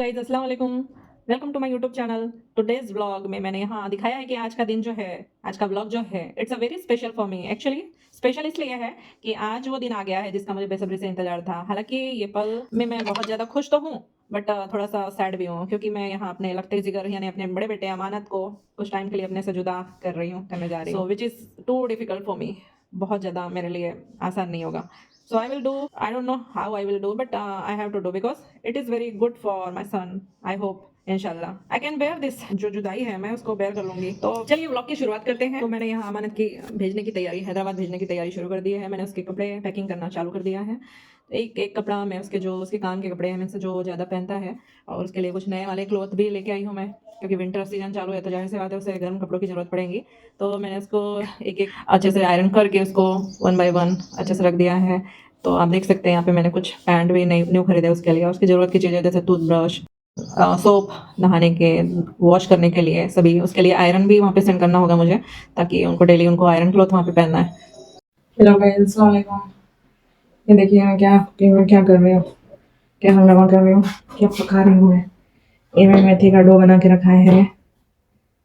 Guys अस्सलाम वालेकुम। Welcome to my YouTube channel. Today's vlog में मैंने यहाँ दिखाया है कि आज का दिन जो है, आज का व्लॉग जो है, it's a very special for me. Actually special इसलिए है कि आज वो दिन आ गया है जिसका मुझे बेसब्री से इंतजार था। हालांकि ये पल में मैं बहुत ज़्यादा खुश तो हूँ, बट थोड़ा सा सैड भी हूँ, क्योंकि मैं यहाँ अपने लखते जिगर यानी अपने बड़े बेटे अमानत को कुछ टाइम के लिए अपने से जुदा कर रही हूँ, करने जा रही हूँ, which is too difficult for me. बहुत ज़्यादा मेरे लिए आसान नहीं होगा। So I will do, I don't know how I will do, but I have to do because it is very good for my son. I hope इंशाल्लाह I can bear this। जो जुदाई है मैं उसको बेयर कर लूंगी। तो चलिए व्लॉग की शुरुआत करते हैं। तो मैंने यहाँ अमानत की भेजने की तैयारी, हैदराबाद भेजने की तैयारी शुरू कर दी है। मैंने उसके कपड़े पैकिंग करना चालू कर दिया है। एक एक कपड़ा मैं उसके जो उसके काम के कपड़े हैं, मैं से जो ज़्यादा पहनता है, और उसके लिए कुछ नए वाले क्लॉथ भी लेके आई हूँ मैं, क्योंकि विंटर सीजन चालू है तो जाहिर सी बात है उसे गर्म कपड़ों की ज़रूरत पड़ेगी। तो मैंने उसको एक एक अच्छे से आयरन करके उसको वन बाय वन अच्छे से रख दिया है। तो आप देख सकते हैं यहाँ पे मैंने कुछ पैंट भी न्यू खरीदे उसके लिए, उसकी ज़रूरत की चीज़ें जैसे टूथब्रश, सोप, नहाने के, वॉश करने के लिए सभी। उसके लिए आयरन भी वहाँ पे सेंड करना होगा मुझे, ताकि उनको डेली उनको आयरन क्लॉथ वहाँ पे पहनना है। हेलो गाइस, अस्सलाम वालेकुम। ये देखिए मैं क्या कर रही हूँ, क्या हंगामा कर रही हूँ, क्या पका रही हूँ मैं। ये मैं मेथी का डो बना के रखा है,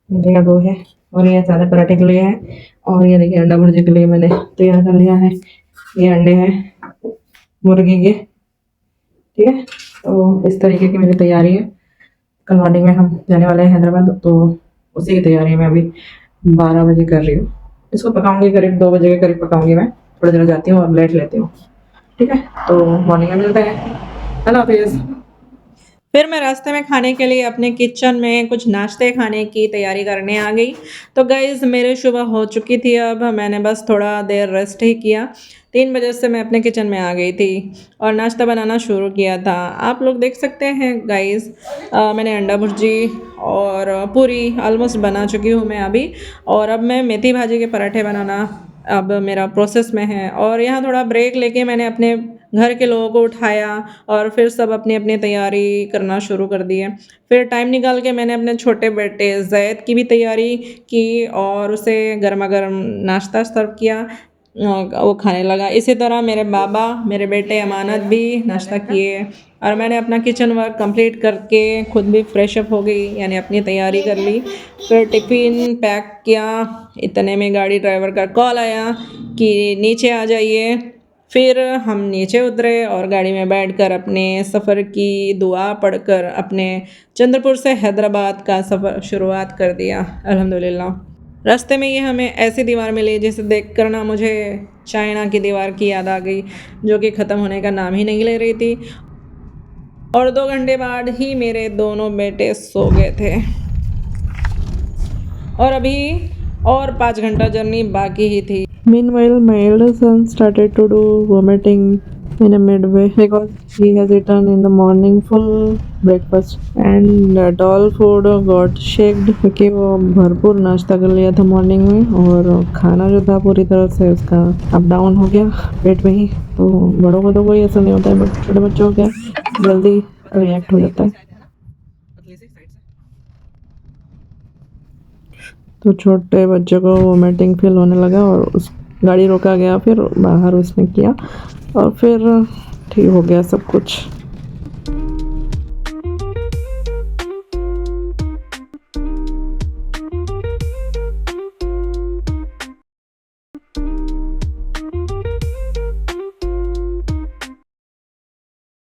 मेथी का डो है, और ये सादे पराठे के लिए है, और ये देखिए अंडा भुर्जी के लिए मैंने तैयार कर लिया है। ये अंडे हैं मुर्गी के, ठीक है। तो इस तरीके की मेरी तैयारी है। कल मॉर्निंग में हम जाने वाले हैं हैदराबाद, तो उसी की तैयारी मैं अभी 12 बजे कर रही हूँ। इसको पकाऊंगी करीब 2 बजे के करीब पकाऊंगी मैं। थोड़ी देर जाती हूँ और लेट लेती हूँ, ठीक है। तो मॉर्निंग में मिलते हैं, अल्लाह हाफिज़। फिर मैं रास्ते में खाने के लिए अपने किचन में कुछ नाश्ते खाने की तैयारी करने आ गई। तो गाइज़ मेरे सुबह हो चुकी थी, अब मैंने बस थोड़ा देर रेस्ट ही किया। 3 बजे से मैं अपने किचन में आ गई थी और नाश्ता बनाना शुरू किया था। आप लोग देख सकते हैं गाइज़, मैंने अंडा भुर्जी और पूरी ऑलमोस्ट बना चुकी हूँ मैं अभी। और अब मैं मेथी भाजी के पराठे बनाना अब मेरा प्रोसेस में है। और यहाँ थोड़ा ब्रेक लेके मैंने अपने घर के लोगों को उठाया और फिर सब अपनी अपनी तैयारी करना शुरू कर दी है। फिर टाइम निकाल के मैंने अपने छोटे बेटे जैद की भी तैयारी की और उसे गर्मा गर्म नाश्ता सर्व किया, वो खाने लगा। इसी तरह मेरे बाबा, मेरे बेटे अमानत भी नाश्ता किए, और मैंने अपना किचन वर्क कंप्लीट करके खुद भी फ्रेश अप हो गई, यानी अपनी तैयारी कर ली। फिर टिफ़िन पैक किया, इतने में गाड़ी ड्राइवर का कॉल आया कि नीचे आ जाइए। फिर हम नीचे उतरे और गाड़ी में बैठकर अपने सफ़र की दुआ पढ़कर अपने चंद्रपुर से हैदराबाद का सफ़र शुरुआत कर दिया अल्हम्दुलिल्लाह। रास्ते में ये हमें ऐसी दीवार मिली जिसे देख कर ना मुझे चाइना की दीवार की याद आ गई, जो कि ख़त्म होने का नाम ही नहीं ले रही थी। और 2 घंटे बाद ही मेरे दोनों बेटे सो गए थे, और अभी और 5 घंटा जर्नी बाकी ही थी। Meanwhile, my elder son started to do vomiting in a midway because he has eaten in the morning full breakfast and all food got shaked, क्योंकि वो भरपूर नाश्ता कर लिया था मॉर्निंग में, और खाना जो था पूरी तरह से उसका अप डाउन हो गया पेट में ही। तो बड़ों को तो कोई असर नहीं होता है, बट छोटे बच्चों को क्या जल्दी रिएक्ट हो जाता है। तो छोटे बच्चे को वोमिटिंग फील होने लगा और उस गाड़ी रोका गया, फिर बाहर उसने किया और फिर ठीक हो गया सब कुछ।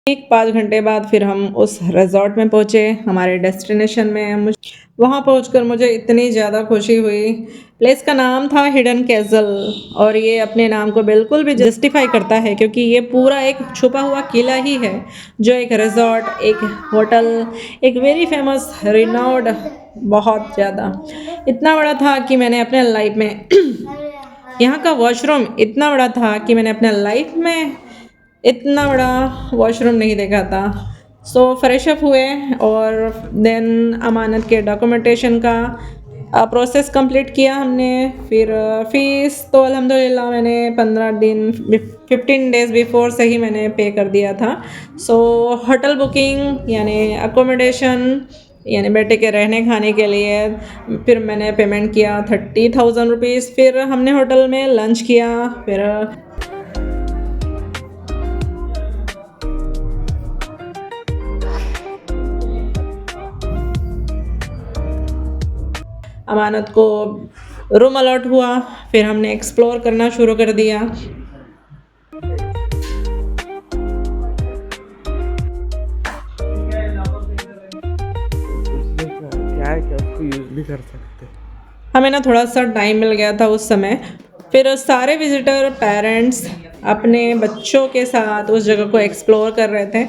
एक 5 घंटे बाद फिर हम उस रिजॉर्ट में पहुँचे, हमारे डेस्टिनेशन में। वहाँ पहुँचकर मुझे इतनी ज़्यादा खुशी हुई। प्लेस का नाम था हिडन कैसल, और ये अपने नाम को बिल्कुल भी जस्टिफाई करता है, क्योंकि ये पूरा एक छुपा हुआ किला ही है, जो एक रिजॉर्ट, एक होटल, एक वेरी फेमस रिनाउड, बहुत ज़्यादा इतना बड़ा था कि मैंने अपने लाइफ में यहाँ का वॉशरूम इतना बड़ा था कि मैंने अपने लाइफ में इतना बड़ा वॉशरूम नहीं देखा था। सो फ्रेश अप हुए और देन अमानत के डॉक्यूमेंटेशन का प्रोसेस कंप्लीट किया हमने। फिर फ़ीस तो अल्हम्दुलिल्लाह मैंने 15 डेज़ बिफोर से ही मैंने पे कर दिया था। सो होटल बुकिंग यानी अकोमोडेशन, यानी बेटे के रहने खाने के लिए फिर मैंने पेमेंट किया 30,000 रुपीज़। फिर हमने होटल में लंच किया, फिर अमानत को रूम अलॉट हुआ, फिर हमने एक्सप्लोर करना शुरू कर दिया। क्या है क्या उसको यूज भी कर सकते। हमें ना थोड़ा सा टाइम मिल गया था उस समय, फिर सारे विजिटर पेरेंट्स अपने बच्चों के साथ उस जगह को एक्सप्लोर कर रहे थे।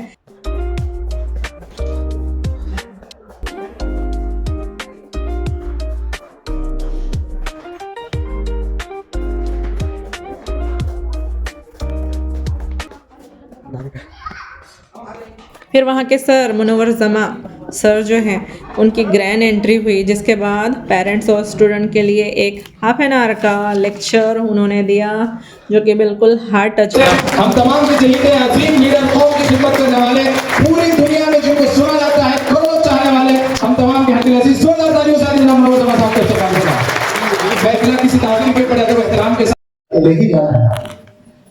फिर वहाँ के सर मुनव्वर जमा सर जो हैं उनकी ग्रैंड एंट्री हुई, जिसके बाद पेरेंट्स और स्टूडेंट के लिए एक हाफ एन आवर का लेक्चर उन्होंने दिया जो कि बिल्कुल हार्ट टच था। हम तमाम से चाहिए अजीम लीडर कौम की खिदमत करने वाले, पूरी दुनिया में जिनको सुना जाता है करोड़ों चाहने वाले, हम तमाम के हाथी अजीज जोरदार तालियों से जनाब मुनव्वर जमा साहब को इस्तेमाल करना। मैं बिना किसी ताज़ीम के बड़े अदब एहतराम के साथ लेके जाना है,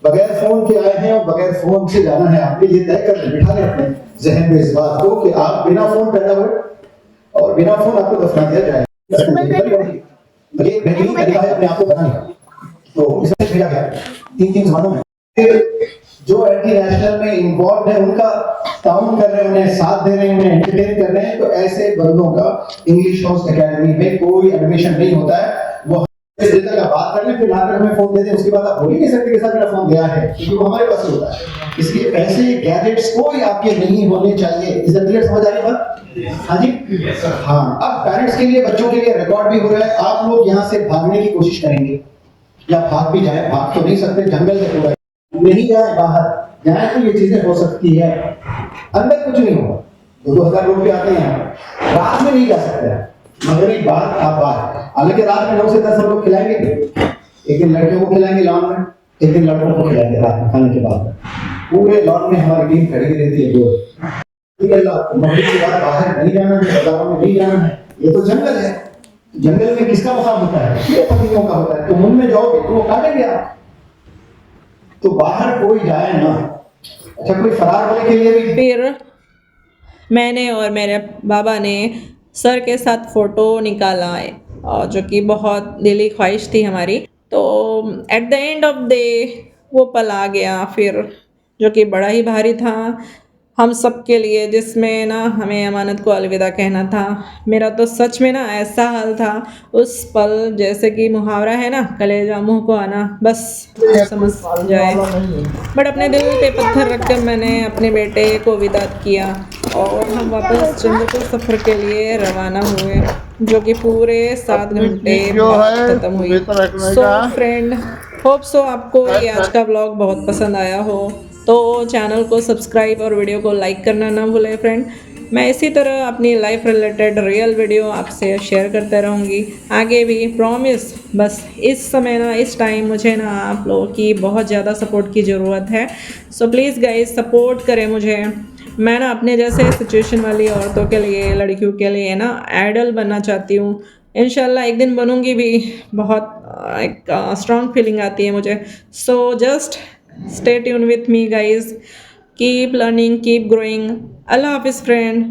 बगैर फोन के आए हैं और बगैर फोन से जाना है। आपने ये तय कर बिठा लें अपने जहन में इस बात को कि आप बिना फोन पैदा हुए और बिना फोन आपको दफना दिया जाएगा। ये बेहतरीन तरीका है अपने आप को बनाने का। तो इसमें भेजा गया 3 जमानों में जो एंटी नेशनल में इन्वॉल्व है उनका ताउन कर रहे हैं, उन्हें साथ दे रहे हैं, उन्हें एंटरटेन कर रहे हैं। तो ऐसे बंदों का इंग्लिश हाउस एकेडमी में कोई एडमिशन नहीं होता है। वो तक आप बात कर लें, फिर लाकर हमें फोन दे दें, उसके बाद आप बोल ही नहीं सकते के साथ मेरा फोन गया है, क्योंकि वो हमारे पास होता है। इसलिए ऐसे गैजेट्स कोई आपके नहीं होने चाहिए। इस क्लियर समझ आ रही बात? हाँ जी, हाँ। अब पेरेंट्स के लिए, बच्चों के लिए रिकॉर्ड भी हो रहा है। आप लोग यहाँ से भागने की कोशिश करेंगे या भाग भी जाए, भाग तो नहीं सकते, जंगल से पूरा नहीं जाए, बाहर जाए तो ये चीजें हो सकती है। अंदर कुछ नहीं होगा, 2,000 लोग भी आते हैं, रात में नहीं जा सकते, मगर एक बात आप बात, हालांकि रात में 9 से 10 हम लोग खिलाएंगे, एक दिन लड़कियों को खिलाएंगे लॉन में, एक दिन लड़कों को खिलाएंगे रात में खाने के बाद। पूरे लॉन में हमारी टीम खड़ी रहती है। मस्जिद के बाद बाहर नहीं जाना है, बाजारों में नहीं जाना है, ये तो जंगल है। जंगल में किसका मकाम होता है? ये पत्नियों का होता है। तो मुन में जाओगे तो वो काटेंगे आप। तो बाहर कोई जाए ना। अच्छा, कोई फरार होने के लिए भी। फिर मैंने और मेरे बाबा ने सर के साथ फ़ोटो निकाला है, और जो कि बहुत दिली ख्वाहिश थी हमारी। तो at the end of day वो पल आ गया फिर, जो कि बड़ा ही भारी था हम सब के लिए, जिसमें ना हमें अमानत को अलविदा कहना था। मेरा तो सच में ना ऐसा हाल था उस पल, जैसे कि मुहावरा है ना, कलेजा मुंह को आना, बस समझ जाए। बट अपने दिल पे पत्थर रखकर मैंने अपने बेटे को विदा किया और हम वापस जंगल सफ़र के लिए रवाना हुए, जो कि पूरे 7 घंटे बाद ख़त्म हुई। सो फ्रेंड, होप सो आपको ये आज का व्लॉग बहुत पसंद आया हो, तो चैनल को सब्सक्राइब और वीडियो को लाइक करना ना भूलें फ्रेंड। मैं इसी तरह अपनी लाइफ रिलेटेड रियल वीडियो आपसे शेयर करते रहूँगी आगे भी, प्रॉमिस। बस इस समय ना, इस टाइम मुझे ना आप लोगों की बहुत ज़्यादा सपोर्ट की ज़रूरत है। सो प्लीज़ गाइस, सपोर्ट करें मुझे। मैं ना अपने जैसे सिचुएशन वाली औरतों के लिए, लड़कियों के लिए ना आइडल बनना चाहती हूँ। इंशाल्लाह एक दिन बनूँगी भी। बहुत एक स्ट्रॉन्ग फीलिंग आती है मुझे। So just stay tuned with me guys, keep learning, keep growing. Allah Hafiz friend.